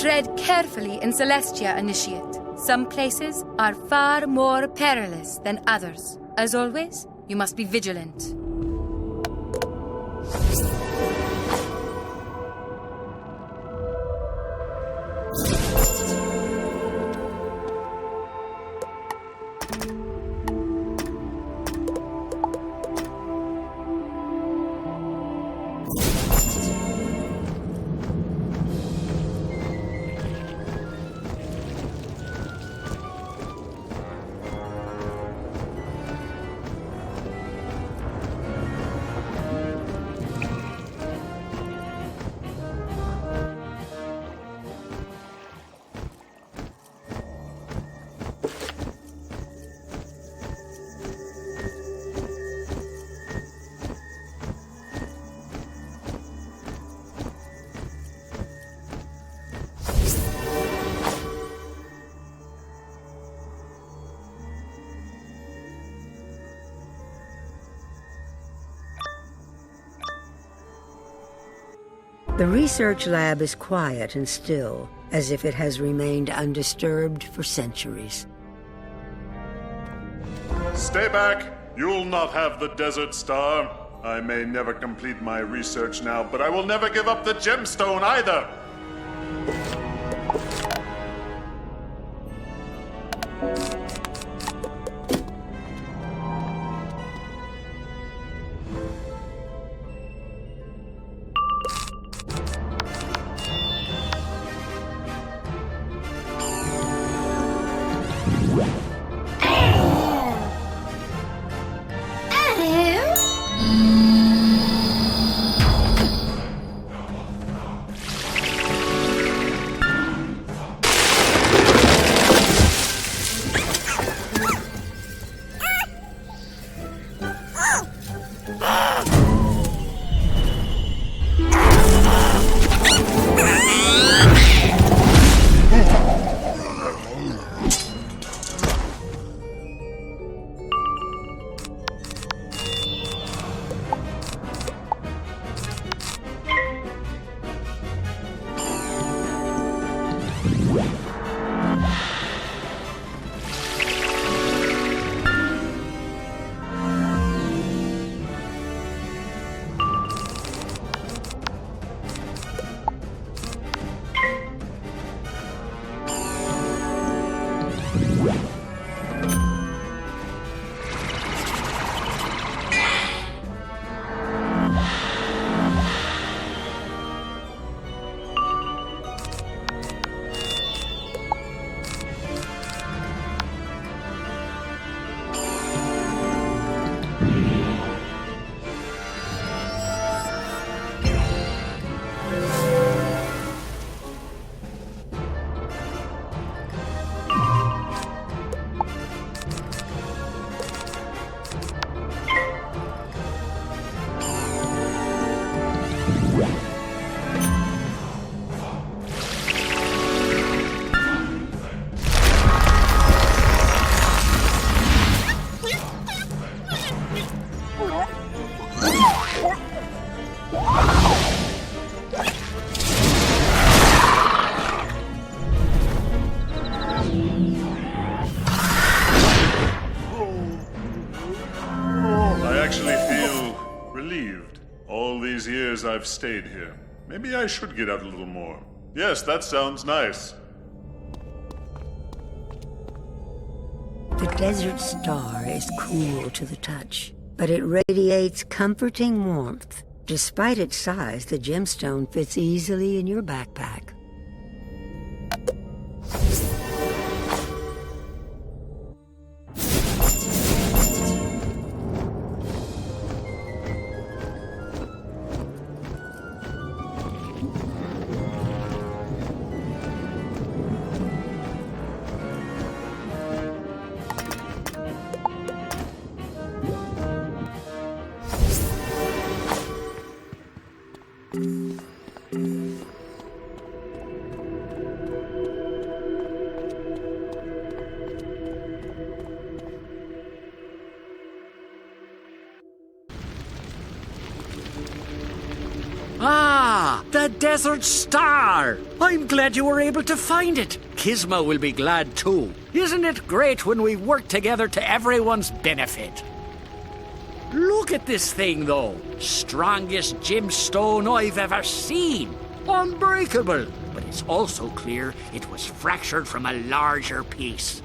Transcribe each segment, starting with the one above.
Tread carefully in Celestia, Initiate. Some places are far more perilous than others. As always, you must be vigilant. The research lab is quiet and still, as if it has remained undisturbed for centuries. Stay back! You'll not have the Desert Star. I may never complete my research now, but I will never give up the gemstone either! I've stayed here. Maybe I should get out a little more. Yes, that sounds nice. The desert star is cool to the touch, but it radiates comforting warmth. Despite its size, the gemstone fits easily in your backpack. Desert Star! I'm glad you were able to find it. Kisma will be glad too. Isn't it great when we work together to everyone's benefit? Look at this thing, though. Strongest gemstone I've ever seen. Unbreakable. But it's also clear it was fractured from a larger piece.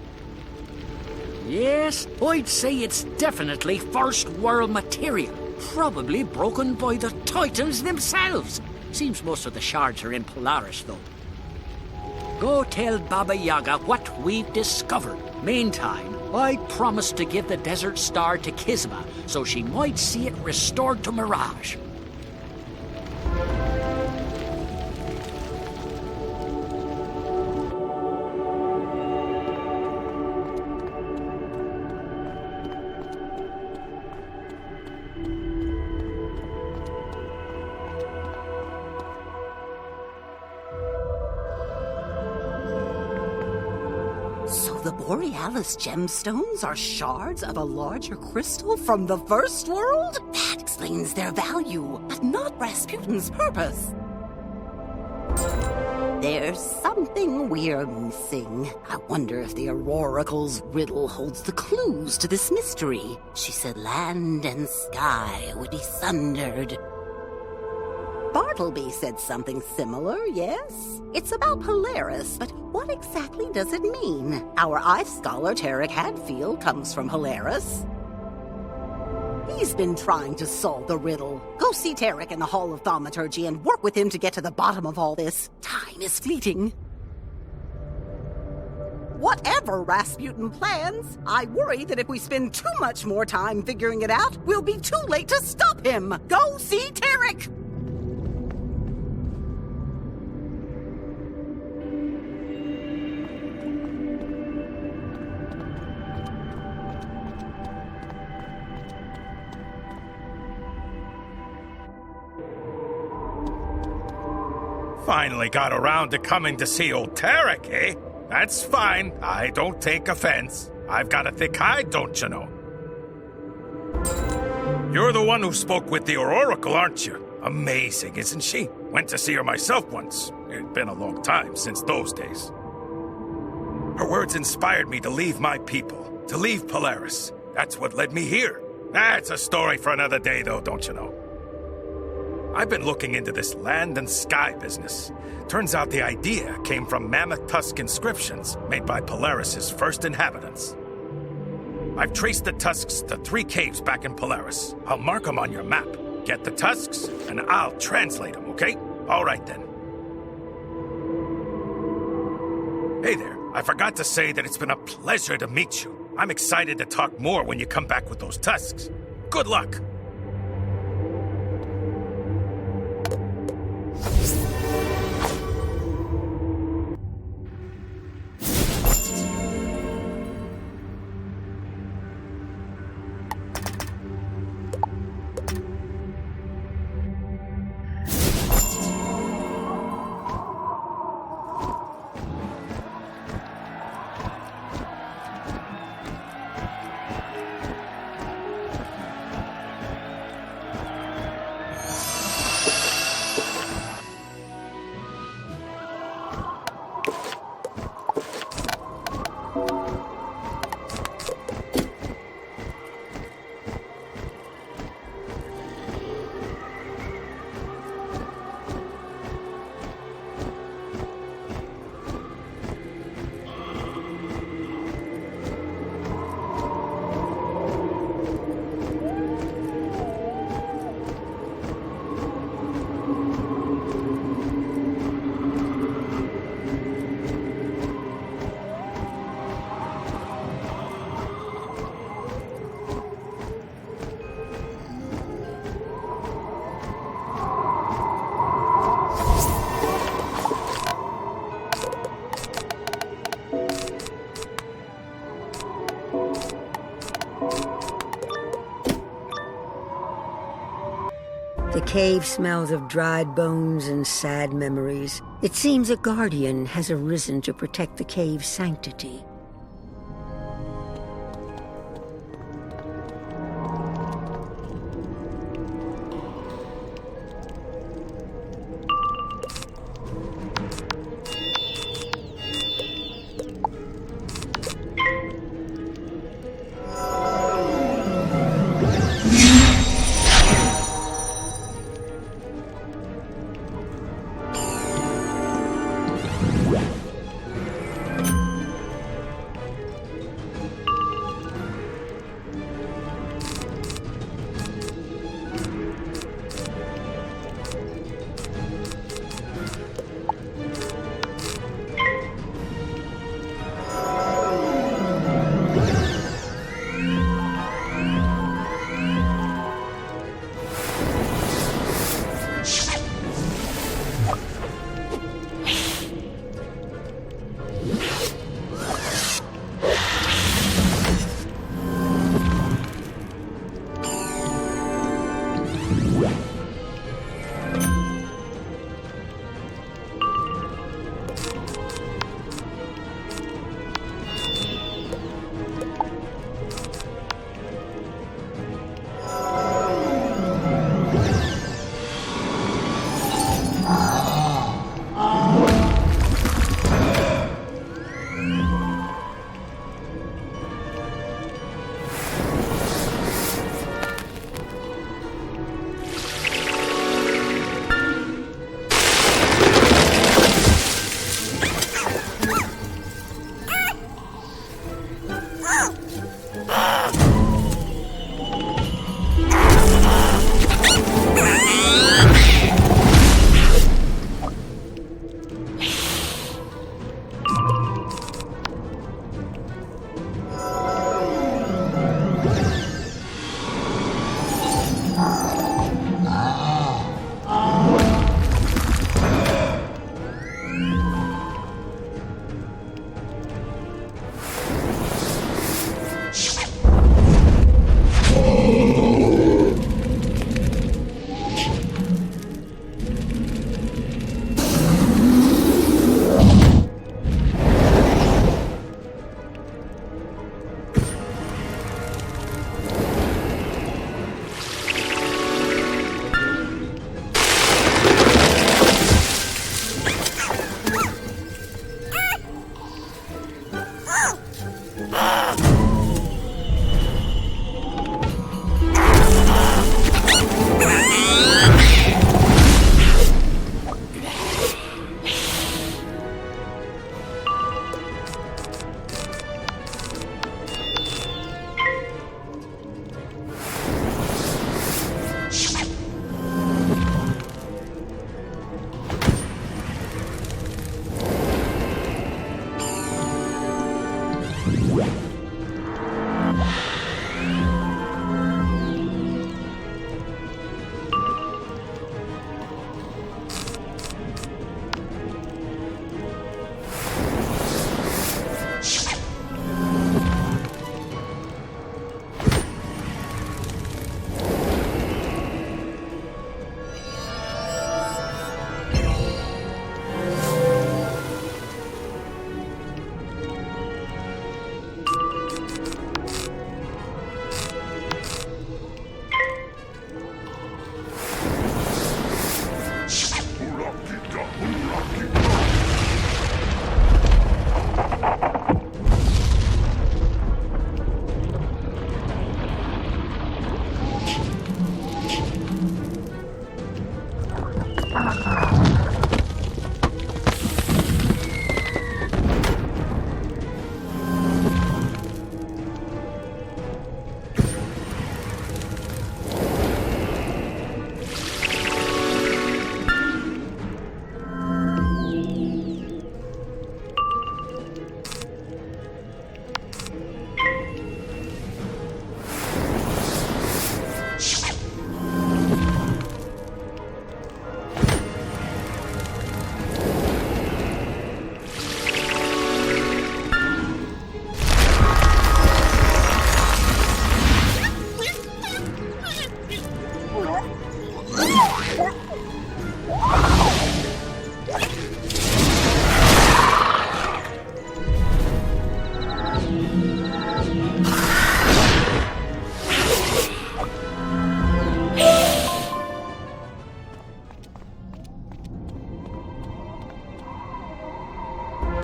Yes, I'd say it's definitely first world material. Probably broken by the Titans themselves. Seems most of the shards are in Polaris, though. Go tell Baba Yaga what we've discovered. Meantime, I promised to give the Desert Star to Kisma so she might see it restored to Mirage. The Borealis gemstones are shards of a larger crystal from the first world? That explains their value, but not Rasputin's purpose. There's something we're missing. I wonder if the Auroracle's riddle holds the clues to this mystery. She said land and sky would be sundered. Bartleby said something similar, yes? It's about Polaris, but what exactly does it mean? Our ice scholar, Tarek Hadfield, comes from Polaris. He's been trying to solve the riddle. Go see Tarek in the Hall of Thaumaturgy and work with him to get to the bottom of all this. Time is fleeting. Whatever Rasputin plans, I worry that if we spend too much more time figuring it out, we'll be too late to stop him. Go see Tarek! Finally got around to coming to see old Tarek, eh? That's fine. I don't take offense. I've got a thick hide, don't you know? You're the one who spoke with the Auroracle, aren't you? Amazing, isn't she? Went to see her myself once. It'd been a long time since those days. Her words inspired me to leave my people, to leave Polaris. That's what led me here. That's a story for another day, though, don't you know? I've been looking into this land and sky business. Turns out the idea came from Mammoth Tusk inscriptions made by Polaris's first inhabitants. I've traced the tusks to 3 caves back in Polaris. I'll mark them on your map. Get the tusks, and I'll translate them, okay? All right, then. Hey there, I forgot to say that it's been a pleasure to meet you. I'm excited to talk more when you come back with those tusks. Good luck! The cave smells of dried bones and sad memories. It seems a guardian has arisen to protect the cave's sanctity.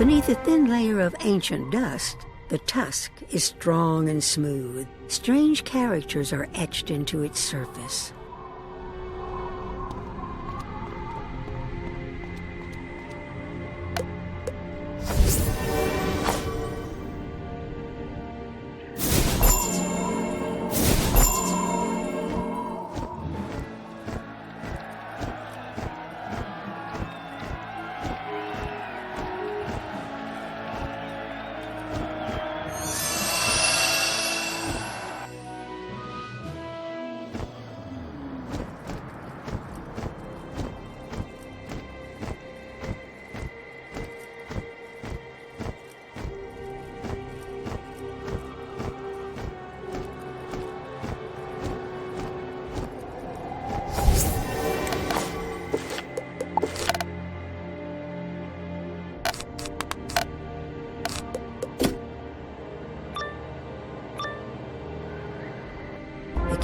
Beneath a thin layer of ancient dust, the tusk is strong and smooth. Strange characters are etched into its surface.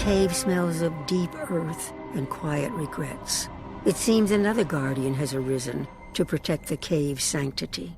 cave smells of deep earth and quiet regrets. It seems another guardian has arisen to protect the cave's sanctity.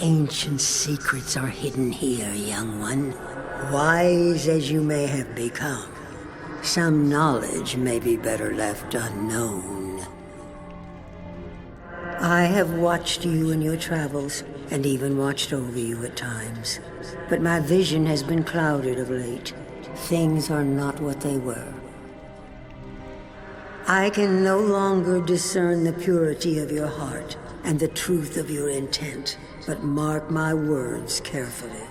Ancient secrets are hidden here, young one. Wise as you may have become, some knowledge may be better left unknown. I have watched you in your travels, and even watched over you at times. But my vision has been clouded of late. Things are not what they were. I can no longer discern the purity of your heart and the truth of your intent, but mark my words carefully.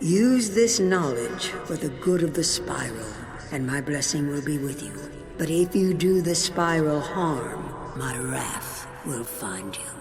Use this knowledge for the good of the spiral, and my blessing will be with you. But if you do the spiral harm, my wrath will find you.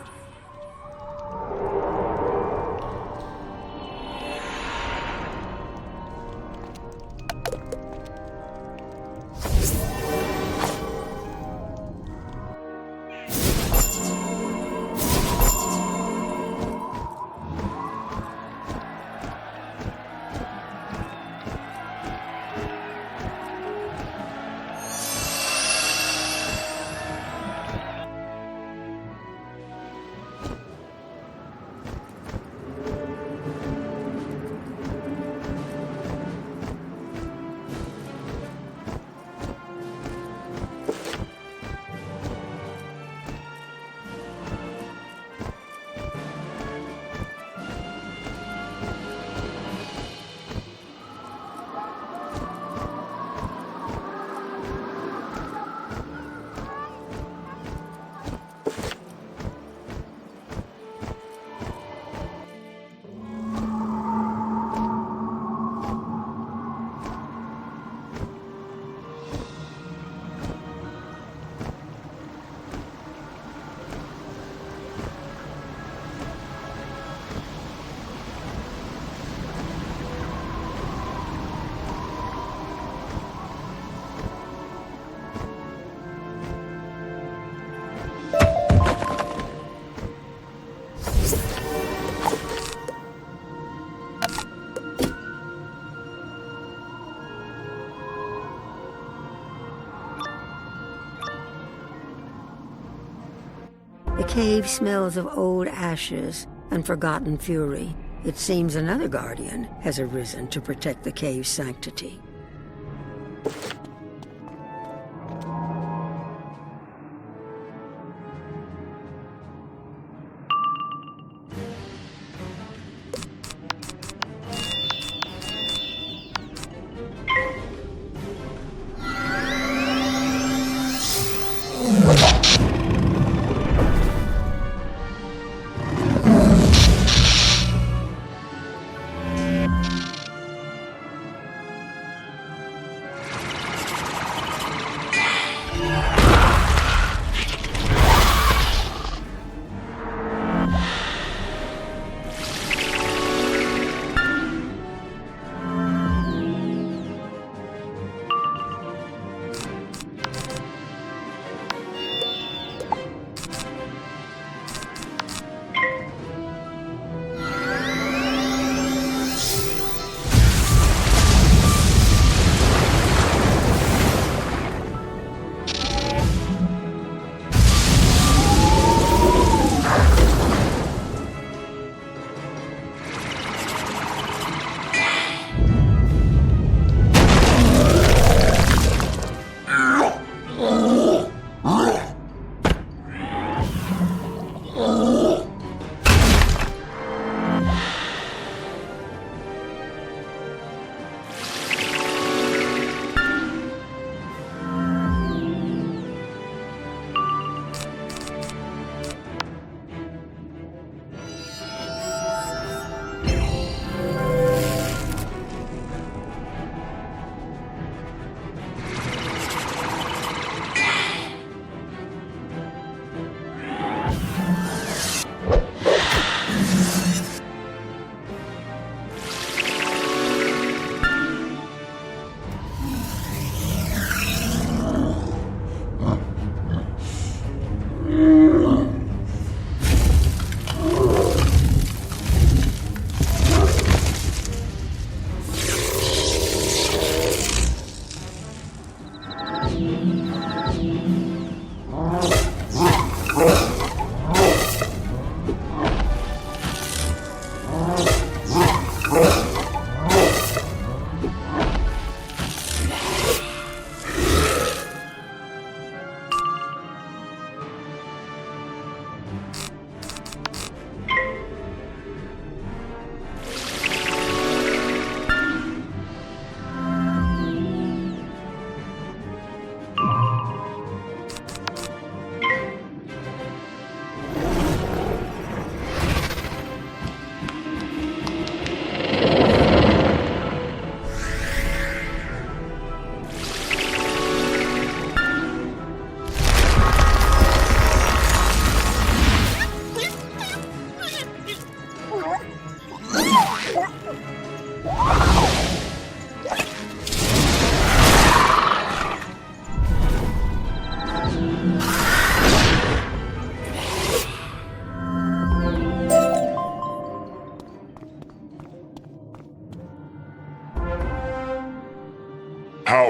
The cave smells of old ashes and forgotten fury. It seems another guardian has arisen to protect the cave's sanctity.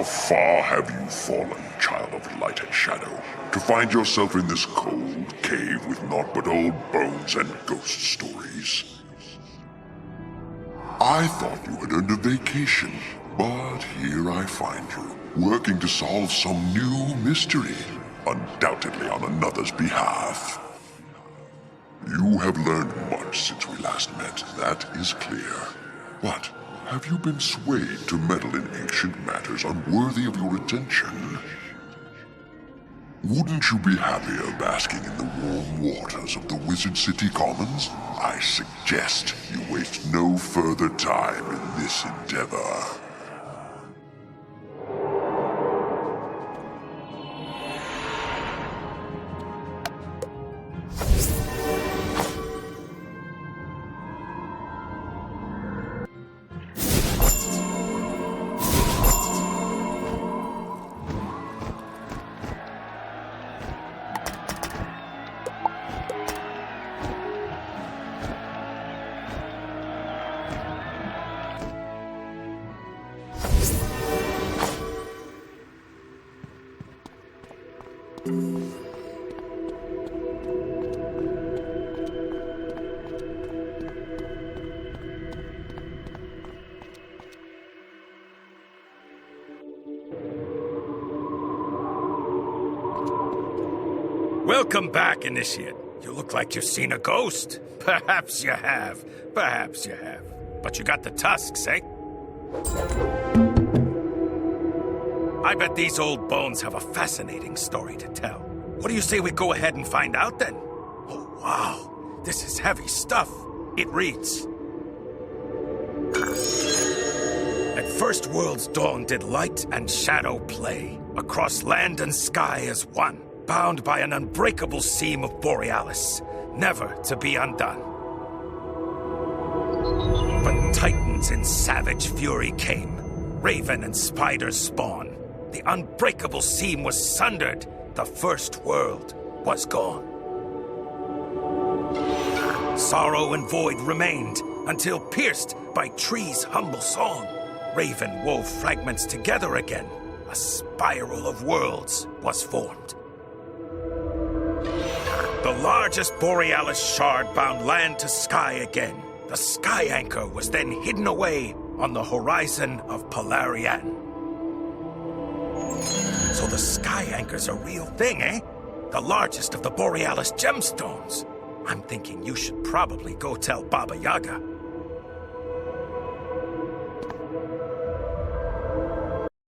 far have you fallen, child of light and shadow, to find yourself in this cold cave with naught but old bones and ghost stories? I thought you had earned a vacation, but here I find you, working to solve some new mystery, undoubtedly on another's behalf. You have learned much since we last met, that is clear. But have you been swayed to meddle in ancient matters unworthy of your attention? Wouldn't you be happier basking in the warm waters of the Wizard City Commons? I suggest you waste no further time in this endeavor. Welcome back, Initiate. You look like you've seen a ghost. Perhaps you have. Perhaps you have. But you got the tusks, eh? I bet these old bones have a fascinating story to tell. What do you say we go ahead and find out, then? Oh, wow. This is heavy stuff. It reads... At first world's dawn did light and shadow play, across land and sky as one, bound by an unbreakable seam of Borealis, never to be undone. But titans in savage fury came, raven and spider spawn. The unbreakable seam was sundered, the first world was gone. Sorrow and void remained, until pierced by tree's humble song, raven wove fragments together again. A spiral of worlds was formed. The largest Borealis shard bound land to sky again. The sky anchor was then hidden away on the horizon of Polarian. So the sky anchor's a real thing, eh? The largest of the Borealis gemstones. I'm thinking you should probably go tell Baba Yaga.